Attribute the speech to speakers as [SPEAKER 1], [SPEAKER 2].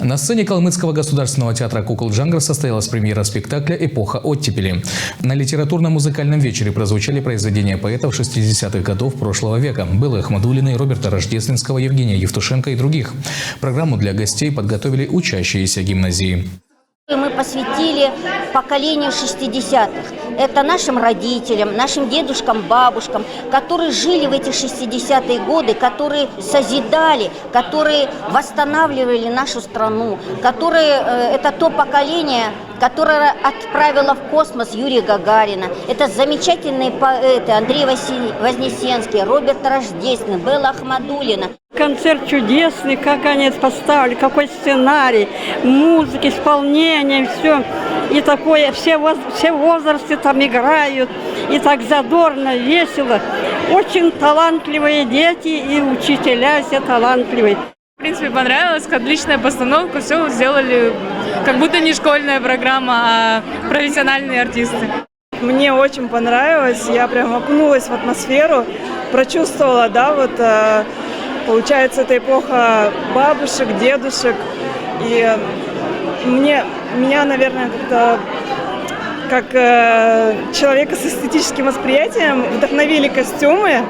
[SPEAKER 1] На сцене Калмыцкого государственного театра кукол Джангар состоялась премьера спектакля «Эпоха оттепели». На литературно-музыкальном вечере прозвучали произведения поэтов 60-х годов прошлого века – Беллы Ахмадуллиной, Роберта Рождественского, Евгения Евтушенко и других. Программу для гостей подготовили учащиеся гимназии.
[SPEAKER 2] Мы посвятили поколению 60-х. Это нашим родителям, нашим дедушкам, бабушкам, которые жили в эти 60-е годы, которые созидали, которые восстанавливали нашу страну, это то поколение, которое отправило в космос Юрия Гагарина. Это замечательные поэты Андрей Вознесенский, Роберт Рождественный, Белла Ахмадуллина.
[SPEAKER 3] Концерт чудесный, как они поставили, какой сценарий, музыка, исполнение, все. И такое, все возрасты там играют, и так задорно, весело. Очень талантливые дети и учителя все талантливые.
[SPEAKER 4] В принципе, понравилось, отличная постановка, все сделали, как будто не школьная программа, а профессиональные артисты.
[SPEAKER 5] Мне очень понравилось, я прям окунулась в атмосферу, прочувствовала, получается, это эпоха бабушек, дедушек, и меня, наверное, как человека с эстетическим восприятием вдохновили костюмы.